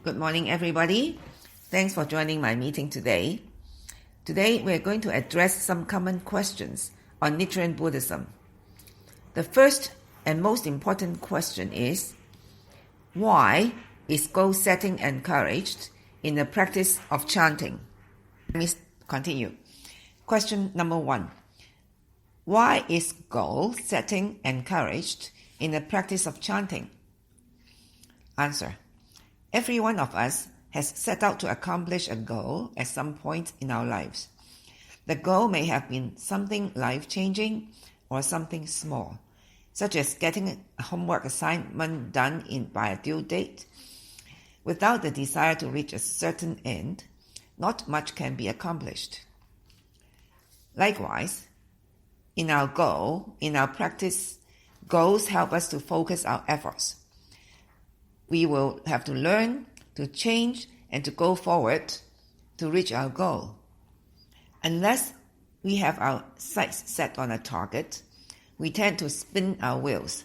Good morning, everybody. Thanks for joining my meeting today. Today, we're going to address some common questions on Nichiren Buddhism. The first and most important question is, why is goal setting encouraged in the practice of chanting? Let me continue. Question number 1. Why is goal setting encouraged in the practice of chanting? Answer. Every one of us has set out to accomplish a goal at some point in our lives. The goal may have been something life-changing or something small, such as getting a homework assignment done by a due date. Without the desire to reach a certain end, not much can be accomplished. Likewise, in our practice, goals help us to focus our efforts. We will have to learn, to change, and to go forward to reach our goal. Unless we have our sights set on a target, we tend to spin our wheels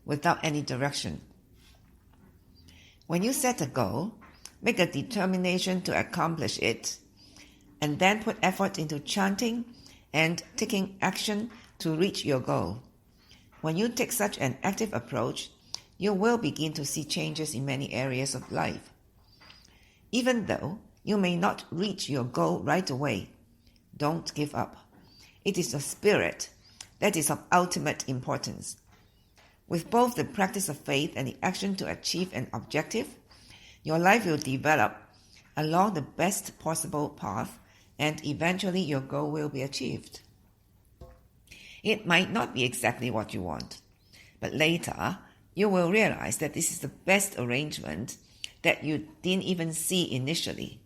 without any direction. When you set a goal, make a determination to accomplish it, and then put effort into chanting and taking action to reach your goal. When you take such an active approach, you will begin to see changes in many areas of life. Even though you may not reach your goal right away, don't give up. It is a spirit that is of ultimate importance. With both the practice of faith and the action to achieve an objective, your life will develop along the best possible path, and eventually your goal will be achieved. It might not be exactly what you want, but later you will realize that this is the best arrangement that you didn't even see initially.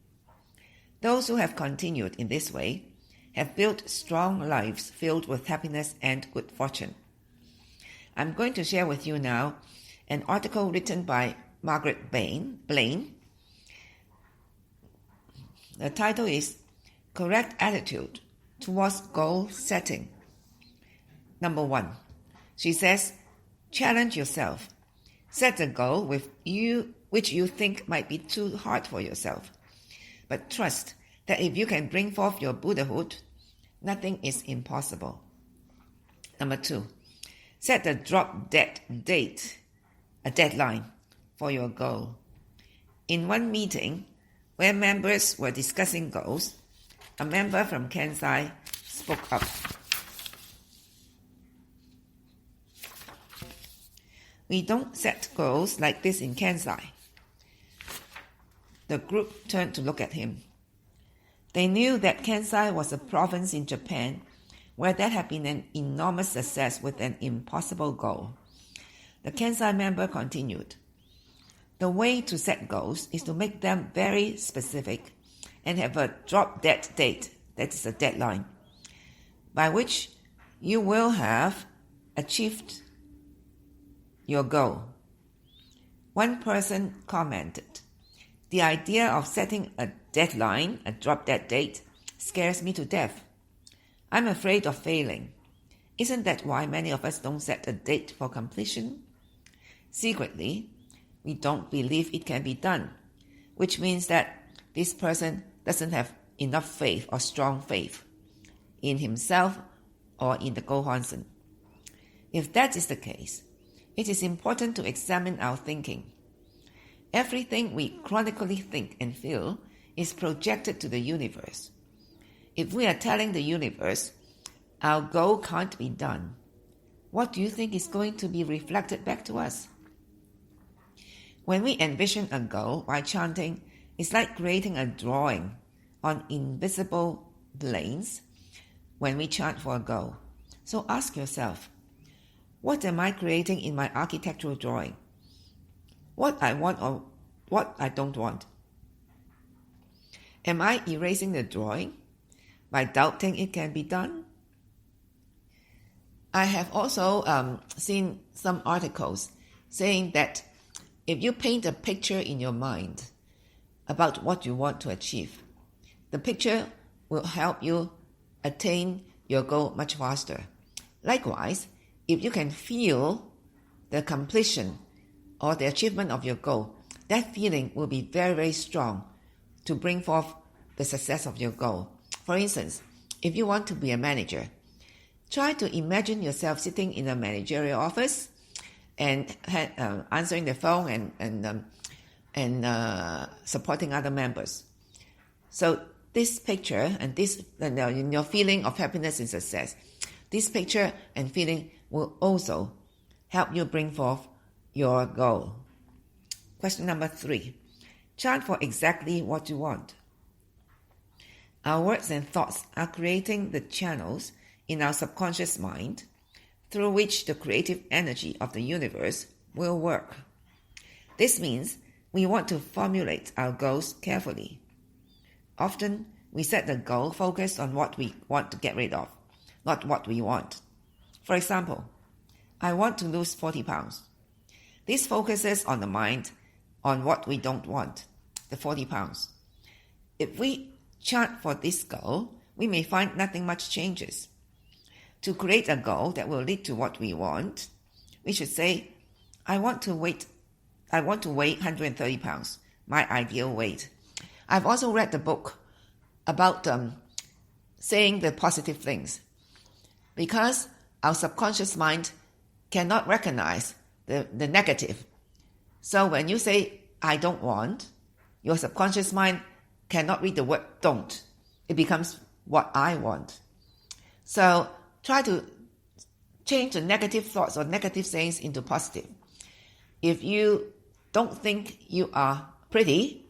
Those who have continued in this way have built strong lives filled with happiness and good fortune. I'm going to share with you now an article written by Margaret Blaine. The title is Correct Attitude Towards Goal Setting. Number 1. She says, challenge yourself. Set a goal which you think might be too hard for yourself. But trust that if you can bring forth your Buddhahood, nothing is impossible. Number 2. Set a drop-dead date, a deadline for your goal. In one meeting, where members were discussing goals, a member from Kansai spoke up. We don't set goals like this in Kansai. The group turned to look at him. They knew that Kansai was a province in Japan where there had been an enormous success with an impossible goal. The Kansai member continued. The way to set goals is to make them very specific and have a drop-dead date, that is a deadline, by which you will have achieved your goal. One person commented, the idea of setting a deadline, a drop-dead date, scares me to death. I'm afraid of failing. Isn't that why many of us don't set a date for completion? Secretly, we don't believe it can be done, which means that this person doesn't have enough faith or strong faith in himself or in the Gohonsen. If that is the case, it is important to examine our thinking. Everything we chronically think and feel is projected to the universe. If we are telling the universe, our goal can't be done, what do you think is going to be reflected back to us? When we envision a goal while chanting, it's like creating a drawing on invisible planes when we chant for a goal. So ask yourself, what am I creating in my architectural drawing? What I want or what I don't want? Am I erasing the drawing by doubting it can be done? I have also seen some articles saying that if you paint a picture in your mind about what you want to achieve, the picture will help you attain your goal much faster. Likewise, if you can feel the completion or the achievement of your goal, that feeling will be very, very strong to bring forth the success of your goal. For instance, if you want to be a manager, try to imagine yourself sitting in a managerial office and answering the phone and supporting other members. So this picture and your feeling of happiness and success, this picture and feeling will also help you bring forth your goal. Question number 3. Chant for exactly what you want. Our words and thoughts are creating the channels in our subconscious mind through which the creative energy of the universe will work. This means we want to formulate our goals carefully. Often, we set the goal focused on what we want to get rid of, not what we want. For example, I want to lose 40 pounds. This focuses on the mind on what we don't want, the 40 pounds. If we chant for this goal, we may find nothing much changes. To create a goal that will lead to what we want, we should say, I want to weigh 130 pounds, my ideal weight. I've also read the book about saying the positive things, because our subconscious mind cannot recognize the negative. So when you say, I don't want, your subconscious mind cannot read the word don't. It becomes what I want. So try to change the negative thoughts or negative sayings into positive. If you don't think you are pretty,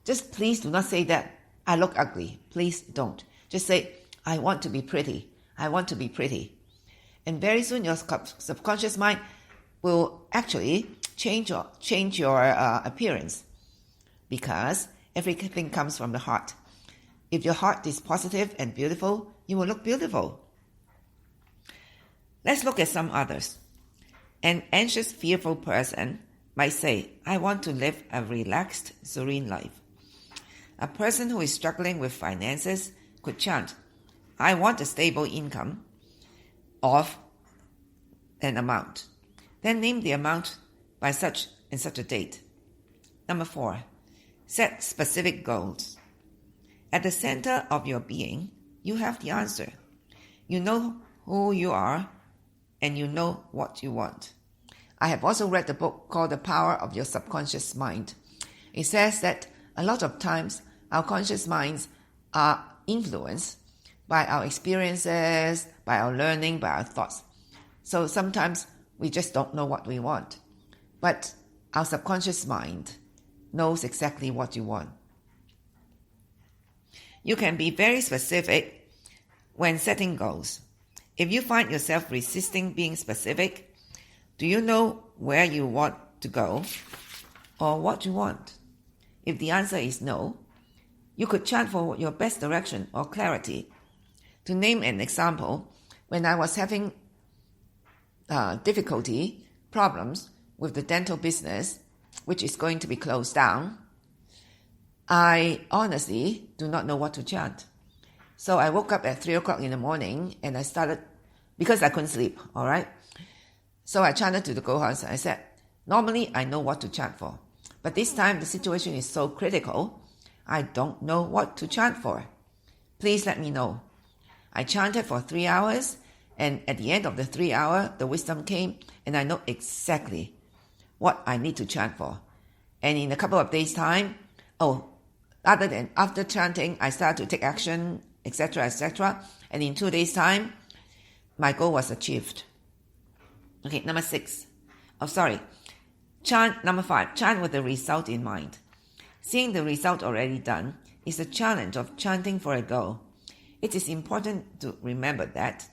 just please do not say that I look ugly. Please don't. Just say, I want to be pretty. I want to be pretty. And very soon your subconscious mind will actually change your appearance, because everything comes from the heart. If your heart is positive and beautiful, you will look beautiful. Let's look at some others. An anxious, fearful person might say, I want to live a relaxed, serene life. A person who is struggling with finances could chant, I want a stable income of an amount. Then name the amount by such and such a date. Number 4, set specific goals. At the center of your being, you have the answer. You know who you are and you know what you want. I have also read the book called The Power of Your Subconscious Mind. It says that a lot of times our conscious minds are influenced by our experiences, by our learning, by our thoughts. So sometimes we just don't know what we want. But our subconscious mind knows exactly what you want. You can be very specific when setting goals. If you find yourself resisting being specific, do you know where you want to go or what you want? If the answer is no, you could chant for your best direction or clarity. To name an example, when I was having problems with the dental business, which is going to be closed down, I honestly do not know what to chant. So I woke up at 3 o'clock in the morning and I started, because I couldn't sleep, all right? So I chanted to the Gohans. I said, normally I know what to chant for, but this time the situation is so critical, I don't know what to chant for. Please let me know. I chanted for 3 hours, and at the end of the 3 hour, the wisdom came, and I know exactly what I need to chant for. And in a couple of days' time, after chanting, I started to take action, etc., etc. And in 2 days' time, my goal was achieved. Okay, number 5. Chant with the result in mind. Seeing the result already done is the challenge of chanting for a goal. It is important to remember that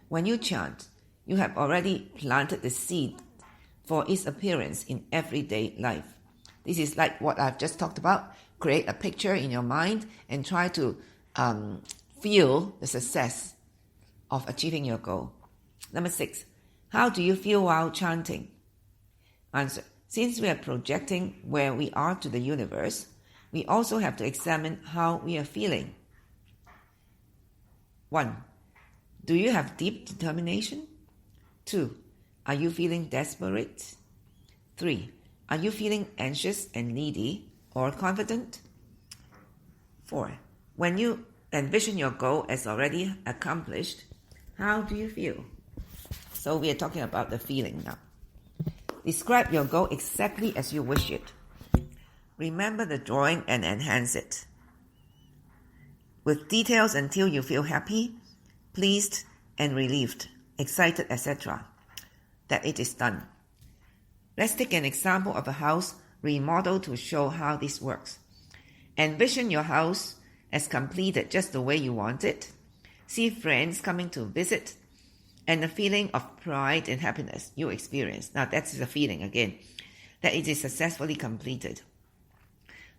when you chant, you have already planted the seed for its appearance in everyday life. This is like what I've just talked about. Create a picture in your mind and try to feel the success of achieving your goal. Number 6, how do you feel while chanting? Answer, since we are projecting where we are to the universe, we also have to examine how we are feeling. 1. Do you have deep determination? 2. Are you feeling desperate? 3. Are you feeling anxious and needy or confident? 4. When you envision your goal as already accomplished, how do you feel? So we are talking about the feeling now. Describe your goal exactly as you wish it. Remember the drawing and enhance it with details until you feel happy, pleased, and relieved, excited, etc. that it is done. Let's take an example of a house remodel to show how this works. Envision your house as completed just the way you want it. See friends coming to visit, and the feeling of pride and happiness you experience. Now that's the feeling again, that it is successfully completed.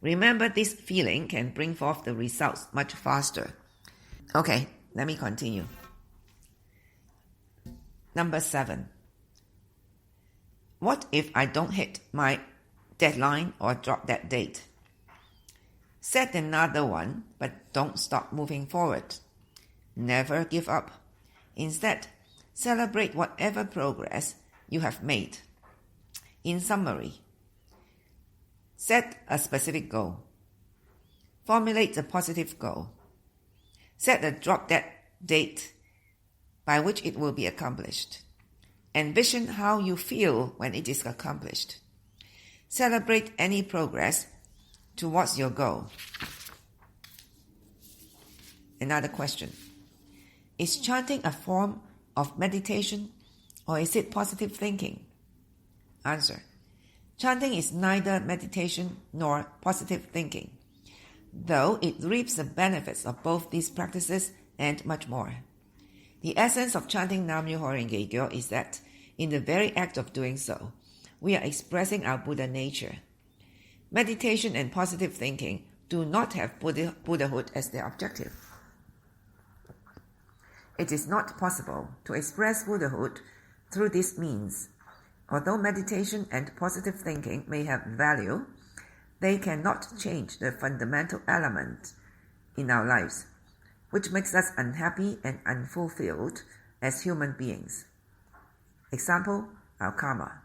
Remember, this feeling can bring forth the results much faster. Okay, let me continue. Number 7. What if I don't hit my deadline or drop that date? Set another one, but don't stop moving forward. Never give up. Instead, celebrate whatever progress you have made. In summary, set a specific goal. Formulate a positive goal. Set a drop-dead date by which it will be accomplished. Envision how you feel when it is accomplished. Celebrate any progress towards your goal. Another question. Is chanting a form of meditation or is it positive thinking? Answer. Chanting is neither meditation nor positive thinking, though it reaps the benefits of both these practices and much more. The essence of chanting Nam-myoho Renge-kyo is that, in the very act of doing so, we are expressing our Buddha nature. Meditation and positive thinking do not have Buddhahood as their objective. It is not possible to express Buddhahood through this means. Although meditation and positive thinking may have value, they cannot change the fundamental element in our lives, which makes us unhappy and unfulfilled as human beings. Example, our karma.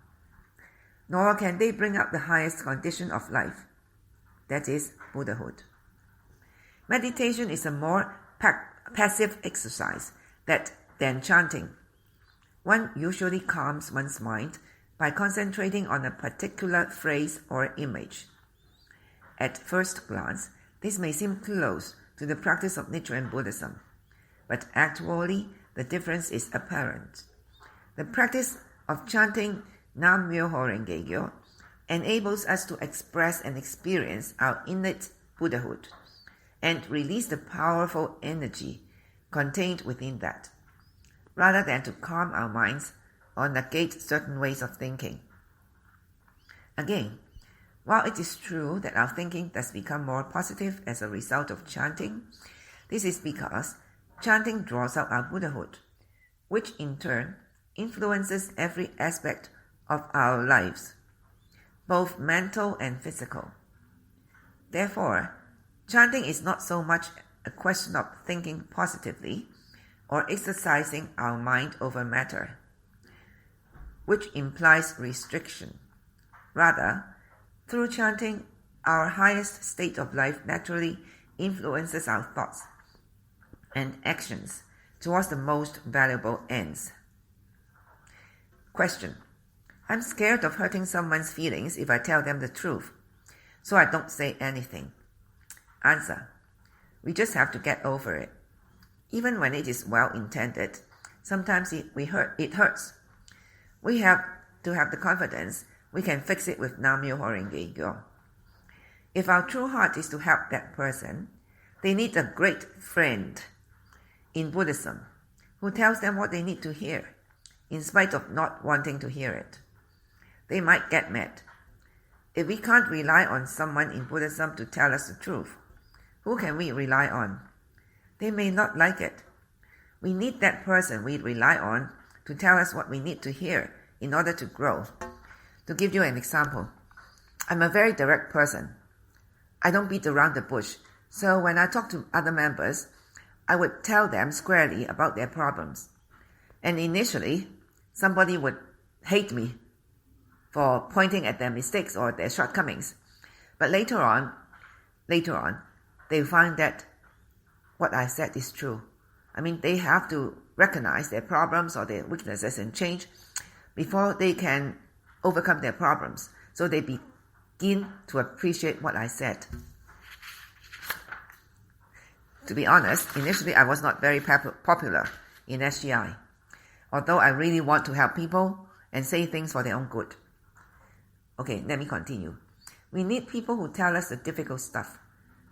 Nor can they bring up the highest condition of life, that is, Buddhahood. Meditation is a more passive exercise than chanting. One usually calms one's mind by concentrating on a particular phrase or image. At first glance, this may seem close to the practice of Nichiren Buddhism, but actually the difference is apparent. The practice of chanting Nam-myoho Renge-kyo enables us to express and experience our innate Buddhahood and release the powerful energy contained within that, rather than to calm our minds or negate certain ways of thinking. Again, while it is true that our thinking does become more positive as a result of chanting, this is because chanting draws out our Buddhahood, which in turn influences every aspect of our lives, both mental and physical. Therefore, chanting is not so much a question of thinking positively or exercising our mind over matter, which implies restriction. Rather, through chanting, our highest state of life naturally influences our thoughts and actions towards the most valuable ends. Question. I'm scared of hurting someone's feelings if I tell them the truth, so I don't say anything. Answer. We just have to get over it. Even when it is well-intended, sometimes it hurts. We have to have the confidence we can fix it with Nam-myoho Renge-kyo. If our true heart is to help that person, they need a great friend in Buddhism who tells them what they need to hear, in spite of not wanting to hear it. They might get mad. If we can't rely on someone in Buddhism to tell us the truth, who can we rely on? They may not like it. We need that person we rely on to tell us what we need to hear in order to grow. To give you an example, I'm a very direct person. I don't beat around the bush, so when I talk to other members, I would tell them squarely about their problems. And initially, somebody would hate me for pointing at their mistakes or their shortcomings. But later on, they find that what I said is true. I mean, they have to recognize their problems or their weaknesses and change before they can overcome their problems. So they begin to appreciate what I said. To be honest, initially I was not very popular in SGI, although I really want to help people and say things for their own good. Okay, let me continue. We need people who tell us the difficult stuff,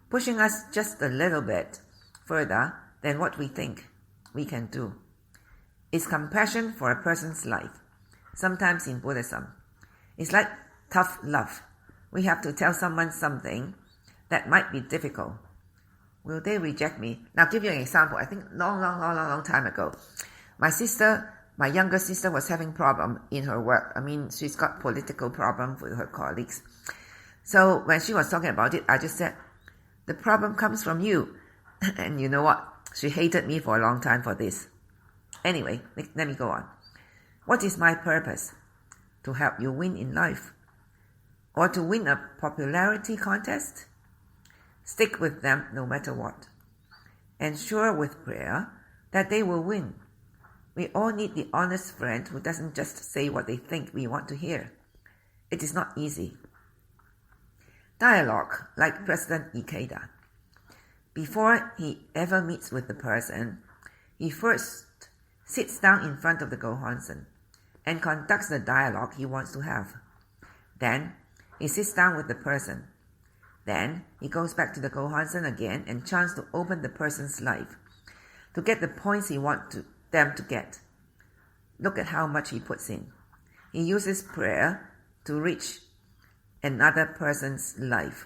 pushing us just a little bit further than what we think we can do. It's compassion for a person's life. Sometimes in Buddhism, it's like tough love. We have to tell someone something that might be difficult. Will they reject me? Now, I'll give you an example. I think long time ago, my younger sister was having problem in her work. I mean, she's got political problem with her colleagues. So when she was talking about it, I just said, the problem comes from you. And you know what? She hated me for a long time for this. Anyway, let me go on. What is my purpose? To help you win in life? Or to win a popularity contest? Stick with them no matter what. Ensure with prayer that they will win. We all need the honest friend who doesn't just say what they think we want to hear. It is not easy. Dialogue, like President Ikeda. Before he ever meets with the person, he first sits down in front of the Gohonsen and conducts the dialogue he wants to have. Then he sits down with the person. Then he goes back to the Gohonsen again and chants to open the person's life, to get the points he wants them to get. Look at how much he puts in. He uses prayer to reach another person's life.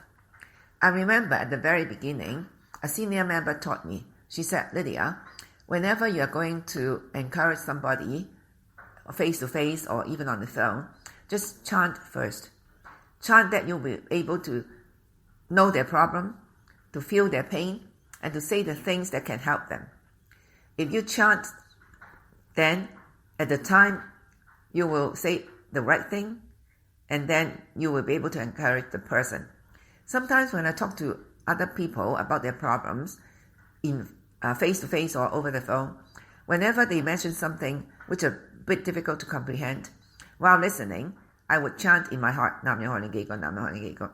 I remember at the very beginning, a senior member taught me. She said, Lydia, whenever you're going to encourage somebody face-to-face or even on the phone, just chant first. Chant that you'll be able to know their problem, to feel their pain, and to say the things that can help them. If you chant, then at the time you will say the right thing, and then you will be able to encourage the person. Sometimes when I talk to other people about their problems in face-to-face or over the phone, whenever they mention something which is a bit difficult to comprehend, while listening, I would chant in my heart, Nam Myoho Renge Kyo, Nam Myoho Renge Kyo.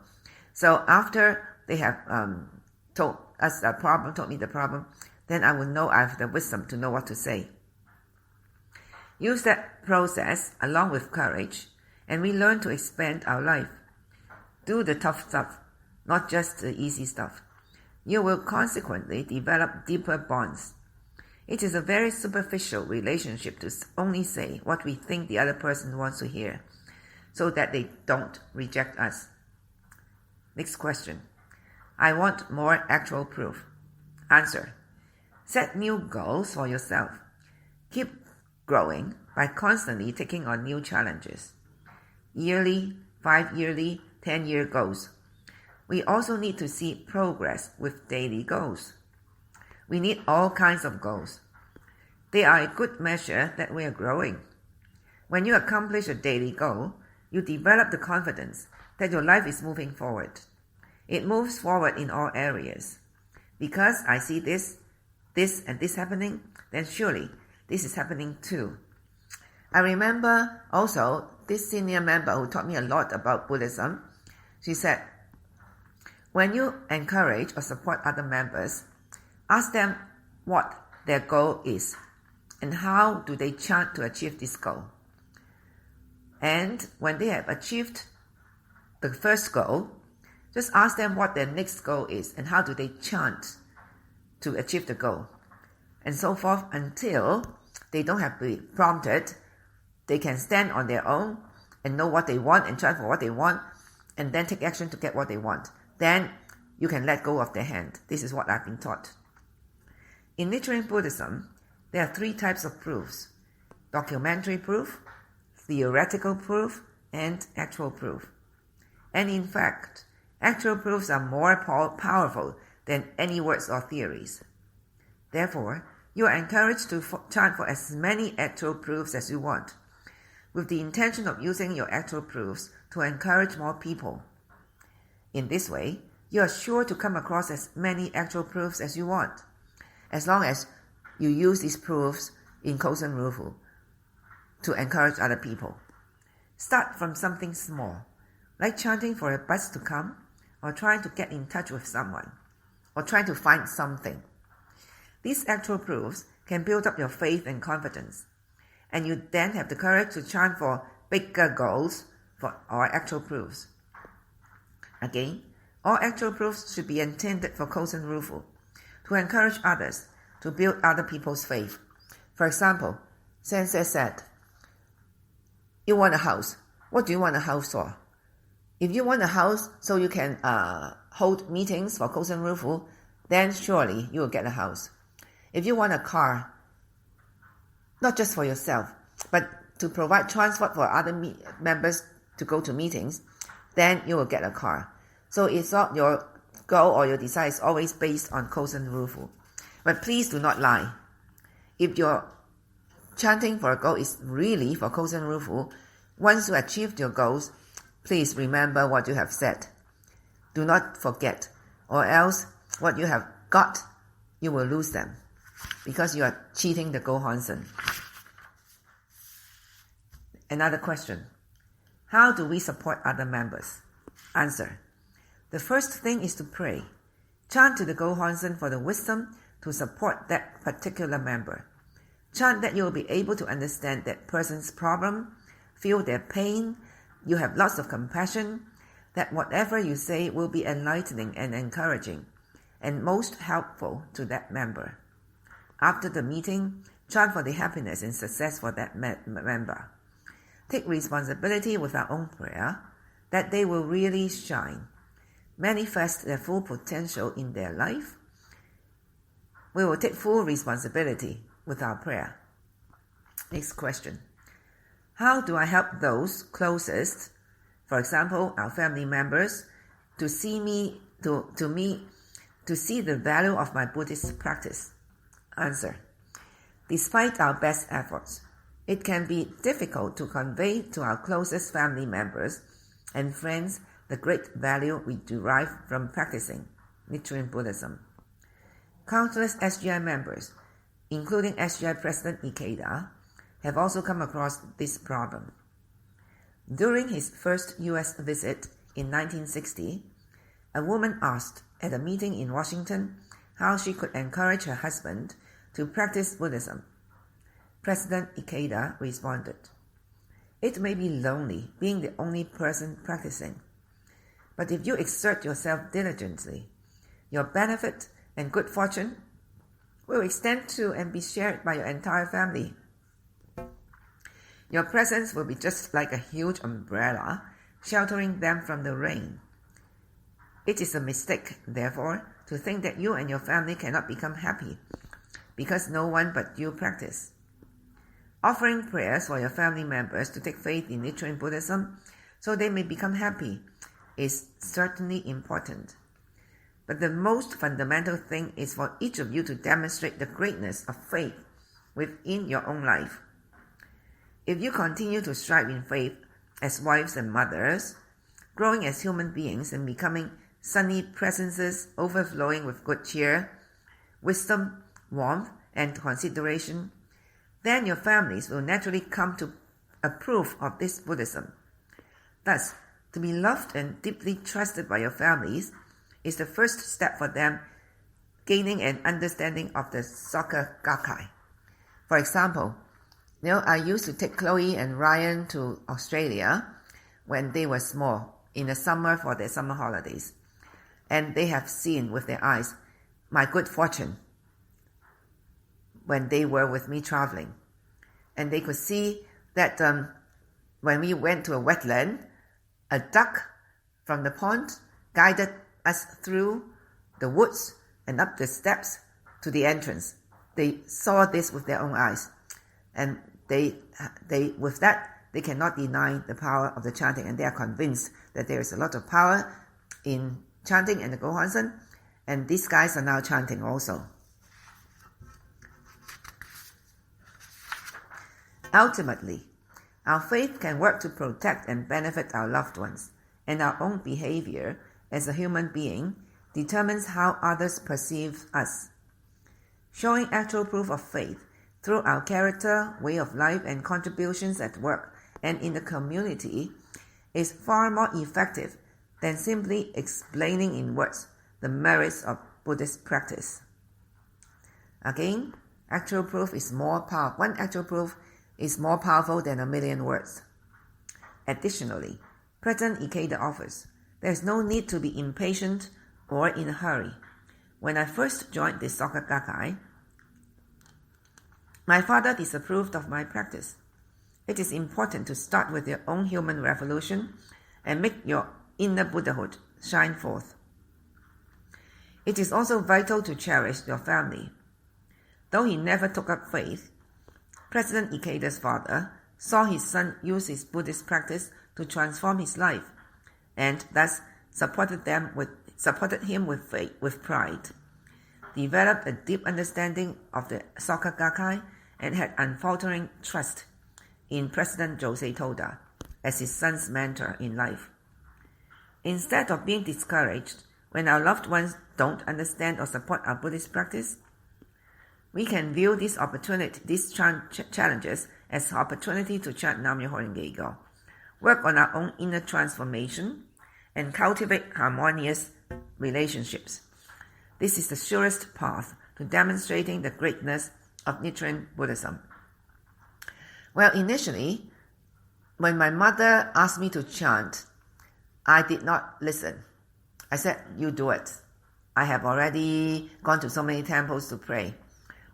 So after they have told me the problem, then I will know I have the wisdom to know what to say. Use that process along with courage, and we learn to expand our life. Do the tough stuff, not just the easy stuff. You will consequently develop deeper bonds. It is a very superficial relationship to only say what we think the other person wants to hear, so that they don't reject us. Next question. I want more actual proof. Answer. Set new goals for yourself. Keep growing by constantly taking on new challenges. Yearly, 5-yearly, 10-year goals. We also need to see progress with daily goals. We need all kinds of goals. They are a good measure that we are growing. When you accomplish a daily goal, you develop the confidence that your life is moving forward. It moves forward in all areas. Because I see this, and this happening, then surely this is happening too. I remember also this senior member who taught me a lot about Buddhism. She said, when you encourage or support other members, ask them what their goal is and how do they chant to achieve this goal. And when they have achieved the first goal, just ask them what their next goal is and how do they chant to achieve the goal. And so forth until they don't have to be prompted. They can stand on their own and know what they want and chant for what they want and then take action to get what they want. Then you can let go of their hand. This is what I've been taught. In Nichiren Buddhism, there are 3 types of proofs: documentary proof, theoretical proof, and actual proof. And in fact, actual proofs are more powerful than any words or theories. Therefore, you are encouraged to chant for as many actual proofs as you want. with the intention of using your actual proofs to encourage more people. In this way, you are sure to come across as many actual proofs as you want, as long as you use these proofs in Kosen Rufu to encourage other people. Start from something small, like chanting for a bus to come, or trying to get in touch with someone, or trying to find something. These actual proofs can build up your faith and confidence, and you then have the courage to chant for bigger goals for our actual proofs. Again, all actual proofs should be intended for Kosen Rufu, to encourage others, to build other people's faith. For example, Sensei said, you want a house. What do you want a house for? If you want a house so you can hold meetings for Kosen Rufu, then surely you will get a house. If you want a car, not just for yourself, but to provide transport for other members to go to meetings, then you will get a car. So it's not your goal or your desire is always based on Kosen Rufu. But please do not lie. If your chanting for a goal is really for Kosen Rufu, once you achieved your goals, please remember what you have said. Do not forget, or else what you have got, you will lose them, because you are cheating the Gohonsen. Another question. How do we support other members? Answer. The first thing is to pray. Chant to the Gohonsen for the wisdom to support that particular member. Chant that you will be able to understand that person's problem, feel their pain, you have lots of compassion, that whatever you say will be enlightening and encouraging, and most helpful to that member. After the meeting, chant for the happiness and success for that member. Take responsibility with our own prayer, that they will really shine, manifest their full potential in their life. We will take full responsibility with our prayer. Next question. How do I help those closest, for example, our family members, to see the value of my Buddhist practice? Answer. Despite our best efforts, it can be difficult to convey to our closest family members and friends the great value we derive from practicing Nichiren Buddhism. Countless SGI members, including SGI President Ikeda, have also come across this problem. During his first U.S. visit in 1960, a woman asked at a meeting in Washington how she could encourage her husband to practice Buddhism. President Ikeda responded, "It may be lonely being the only person practicing, but if you exert yourself diligently, your benefit and good fortune will extend to and be shared by your entire family. Your presence will be just like a huge umbrella sheltering them from the rain. It is a mistake, therefore, to think that you and your family cannot become happy because no one but you practice. Offering prayers for your family members to take faith in Nichiren Buddhism so they may become happy is certainly important. But the most fundamental thing is for each of you to demonstrate the greatness of faith within your own life. If you continue to strive in faith as wives and mothers, growing as human beings and becoming sunny presences overflowing with good cheer, wisdom, warmth, and consideration, then your families will naturally come to approve of this Buddhism. Thus, to be loved and deeply trusted by your families is the first step for them gaining an understanding of the Soka Gakkai. For example, I used to take Chloe and Ryan to Australia when they were small in the summer for their summer holidays, and they have seen with their eyes my good fortune when they were with me traveling. And they could see that when we went to a wetland, a duck from the pond guided us through the woods and up the steps to the entrance. They saw this with their own eyes. And they with that, they cannot deny the power of the chanting, and they are convinced that there is a lot of power in chanting and the Gohonsen, and these guys are now chanting also. Ultimately, Our faith can work to protect and benefit our loved ones, and our own behavior as a human being determines how others perceive us. Showing actual proof of faith through our character, way of life, and contributions at work and in the community is far more effective than simply explaining in words the merits of Buddhist practice. Again, actual proof is more powerful. One actual proof is more powerful than a million words. Additionally, President Ikeda offers, there is no need to be impatient or in a hurry. When I first joined the Soka Gakkai, my father disapproved of my practice. It is important to start with your own human revolution and make your inner Buddhahood shine forth. It is also vital to cherish your family. Though he never took up faith, President Ikeda's father saw his son use his Buddhist practice to transform his life, and thus supported him with pride, developed a deep understanding of the Soka Gakkai, and had unfaltering trust in President Josei Toda as his son's mentor in life. Instead of being discouraged when our loved ones don't understand or support our Buddhist practice, we can view these challenges as opportunity to chant Nam-myoho Renge-kyo, work on our own inner transformation, and cultivate harmonious relationships. This is the surest path to demonstrating the greatness of Nichiren Buddhism. Well, initially, when my mother asked me to chant, I did not listen. I said, you do it. I have already gone to so many temples to pray.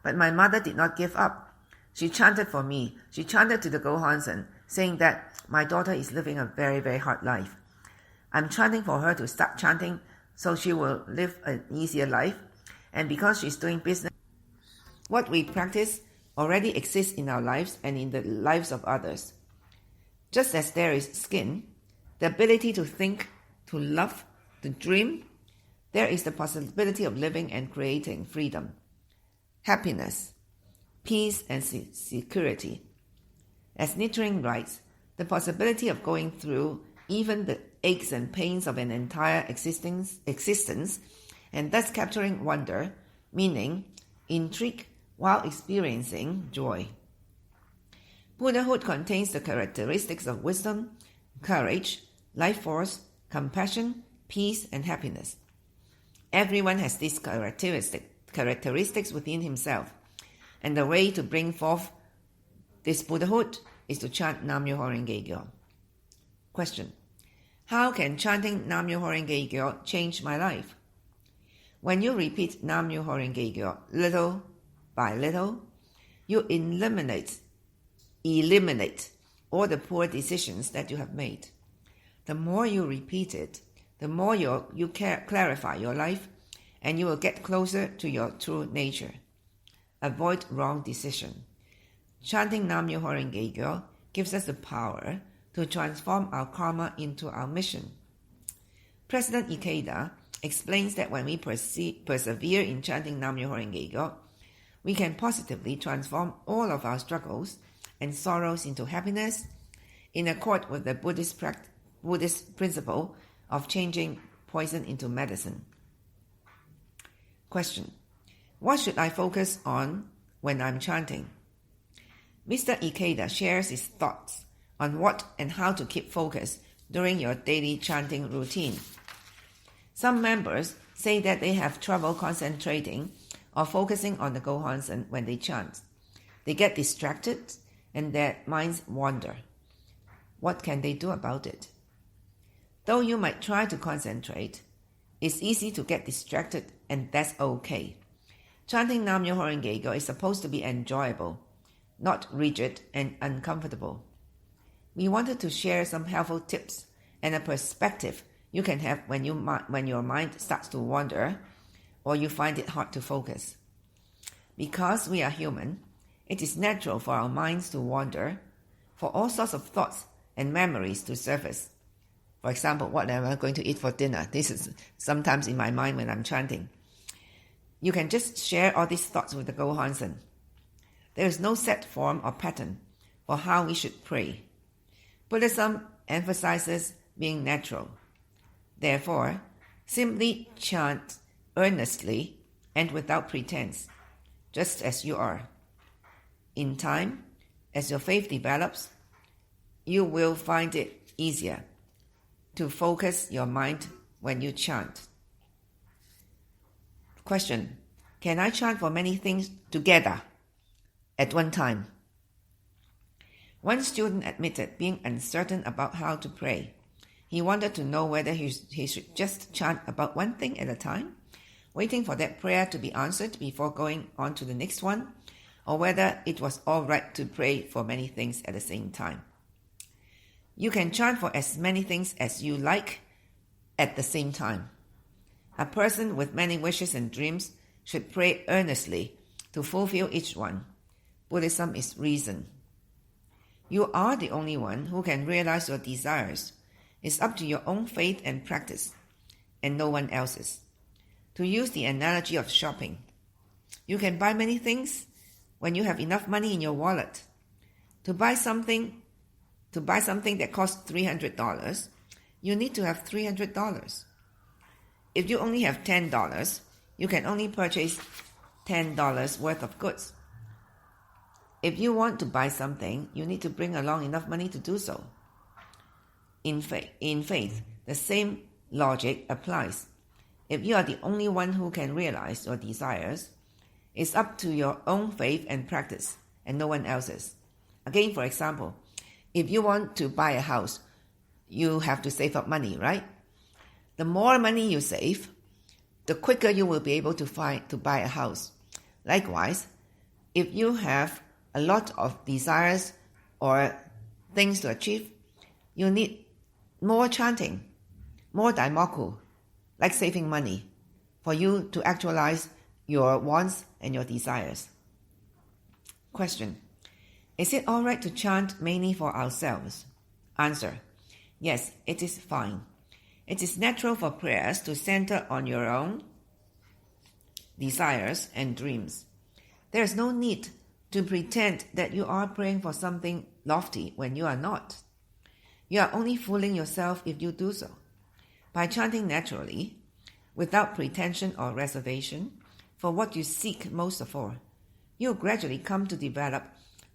But my mother did not give up. She chanted for me. She chanted to the Gohonsen, saying that my daughter is living a very, very hard life. I'm chanting for her to start chanting so she will live an easier life. And because she's doing business, what we practice already exists in our lives and in the lives of others. Just as there is skin, the ability to think, to love, to dream, there is the possibility of living and creating freedom, happiness, peace, and security. As Nichiren writes, the possibility of going through even the aches and pains of an entire existence and thus capturing wonder, meaning, intrigue, while experiencing joy. Buddhahood contains the characteristics of wisdom, courage, life force, compassion, peace, and happiness. Everyone has these characteristics within himself, and the way to bring forth this Buddhahood is to chant Nam-myoho Renge-kyo. Question: how can chanting Nam-myoho Renge-kyo change my life? When you repeat Nam-myoho Renge-kyo little by little, you eliminate all the poor decisions that you have made. The more you repeat it, the more you clarify your life, and you will get closer to your true nature. Avoid wrong decision. Chanting Nam-myoho Renge-kyo gives us the power to transform our karma into our mission. President Ikeda explains that when we persevere in chanting Nam-myoho Renge-kyo, we can positively transform all of our struggles and sorrows into happiness, in accord with the Buddhist principle of changing poison into medicine. Question: what should I focus on when I'm chanting? Mr. Ikeda shares his thoughts on what and how to keep focus during your daily chanting routine. Some members say that they have trouble concentrating or focusing on the Gohonsen when they chant. They get distracted and their minds wander. What can they do about it? Though you might try to concentrate, it's easy to get distracted, and that's okay. Chanting Nam-myoho Renge-kyo is supposed to be enjoyable, not rigid and uncomfortable. We wanted to share some helpful tips and a perspective you can have when your mind starts to wander or you find it hard to focus. Because we are human, it is natural for our minds to wander, for all sorts of thoughts and memories to surface. For example, what am I going to eat for dinner? This is sometimes in my mind when I'm chanting. You can just share all these thoughts with the Gohonsen. There is no set form or pattern for how we should pray. Buddhism emphasizes being natural. Therefore, simply chant earnestly and without pretense, just as you are. In time, as your faith develops, you will find it easier to focus your mind when you chant. Question: can I chant for many things together at one time? One student admitted being uncertain about how to pray. He wanted to know whether he should just chant about one thing at a time, waiting for that prayer to be answered before going on to the next one, or whether it was all right to pray for many things at the same time. You can chant for as many things as you like at the same time. A person with many wishes and dreams should pray earnestly to fulfill each one. Buddhism is reason. You are the only one who can realize your desires. It's up to your own faith and practice, and no one else's. To use the analogy of shopping, you can buy many things when you have enough money in your wallet. To buy something that costs $300, you need to have $300. If you only have $10, you can only purchase $10 worth of goods. If you want to buy something, you need to bring along enough money to do so. In faith, the same logic applies. If you are the only one who can realize your desires, it's up to your own faith and practice, and no one else's. Again, for example, if you want to buy a house, you have to save up money, right? The more money you save, the quicker you will be able to buy a house. Likewise, if you have a lot of desires or things to achieve, you need more chanting, more daimoku, like saving money, for you to actualize your wants and your desires. Question: is it all right to chant mainly for ourselves? Answer: yes, it is fine. It is natural for prayers to center on your own desires and dreams. There is no need to pretend that you are praying for something lofty when you are not. You are only fooling yourself if you do so. By chanting naturally, without pretension or reservation, for what you seek most of all, you will gradually come to develop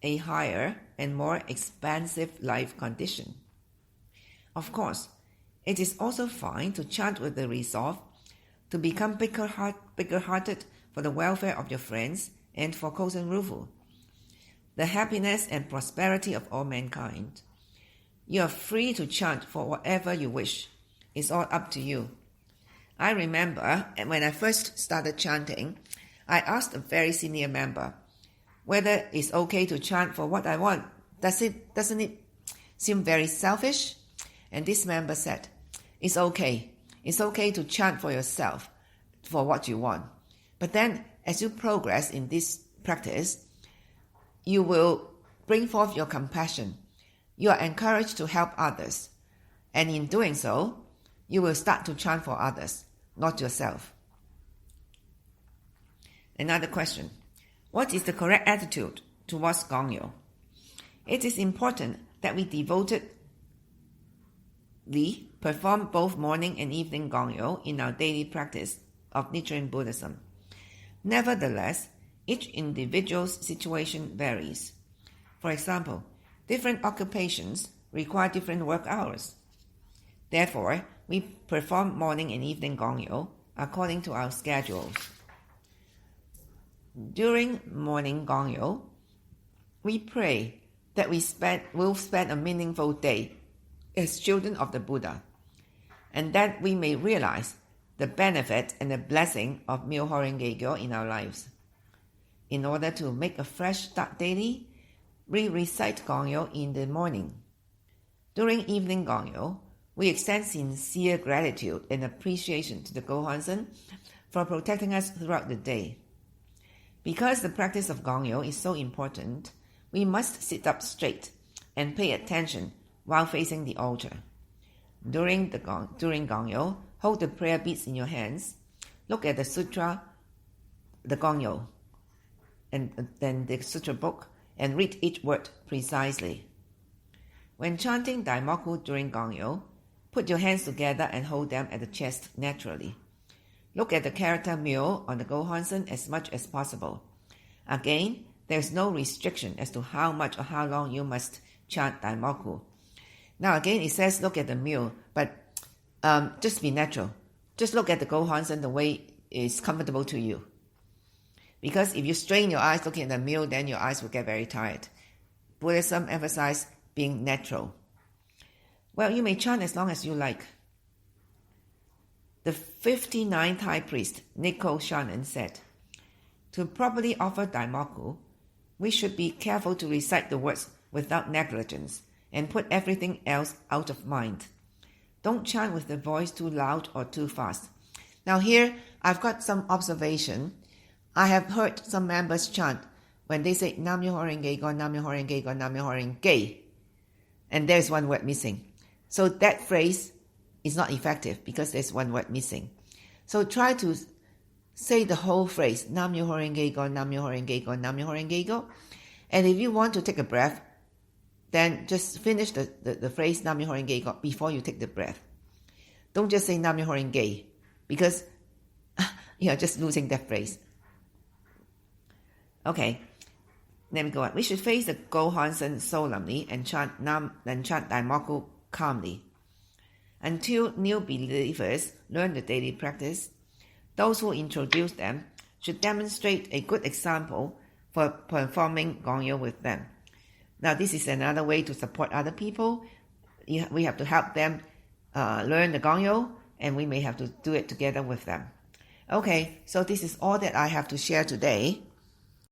a higher and more expansive life condition. Of course, it is also fine to chant with the resolve to become bigger-hearted for the welfare of your friends and for Kosen Rufu, the happiness and prosperity of all mankind. You are free to chant for whatever you wish. It's all up to you. I remember when I first started chanting, I asked a very senior member whether it's okay to chant for what I want. Doesn't it seem very selfish? And this member said, it's okay. It's okay to chant for yourself, for what you want. But then, as you progress in this practice, you will bring forth your compassion. You are encouraged to help others. And in doing so, you will start to chant for others, not yourself. Another question: what is the correct attitude towards gongyo? It is important that we devotedly perform both morning and evening gongyo in our daily practice of Nichiren Buddhism. Nevertheless, each individual's situation varies. For example, different occupations require different work hours. Therefore, we perform morning and evening gongyo according to our schedules. During morning gongyo, we pray that we'll spend a meaningful day as children of the Buddha, and that we may realize the benefit and the blessing of Myoho Renge Kyo in our lives. In order to make a fresh start daily, we recite gongyo in the morning. During evening gongyo, we extend sincere gratitude and appreciation to the Gohonzon for protecting us throughout the day. Because the practice of gongyo is so important, we must sit up straight and pay attention while facing the altar. During gongyo, hold the prayer beads in your hands, look at the sutra, the gongyo, and then the sutra book, and read each word precisely. When chanting Daimoku during gongyo, put your hands together and hold them at the chest naturally. Look at the character Myo on the Gohonsen as much as possible. Again, there is no restriction as to how much or how long you must chant Daimoku. Now again, it says look at the Myo, but just be natural. Just look at the Gohonsen the way is comfortable to you. Because if you strain your eyes looking at the Myo, then your eyes will get very tired. Buddhism emphasizes being natural. Well, you may chant as long as you like. The 59th high priest, Nikko Shonen, said, to properly offer Daimoku, we should be careful to recite the words without negligence and put everything else out of mind. Don't chant with the voice too loud or too fast. Now here, I've got some observation. I have heard some members chant when they say Nam Myoho Renge Kyo, Nam Myoho Renge Kyo, Nam Myoho Renge, and there's one word missing. So that phrase is not effective because there's one word missing. So try to say the whole phrase, Nam Myoho Renge Kyo, Nam Myoho Renge Kyo, Nam Myoho Renge Kyo. And if you want to take a breath, then just finish the phrase Nam Myoho Renge Kyo before you take the breath. Don't just say Nam Myoho Renge, because you're just losing that phrase. Okay, let me go on. We should face the Gohonsen solemnly and chant Daimoku calmly. Until new believers learn the daily practice, those who introduce them should demonstrate a good example for performing gongyo with them. Now, this is another way to support other people. We have to help them learn the gongyo, and we may have to do it together with them. Okay, so this is all that I have to share today.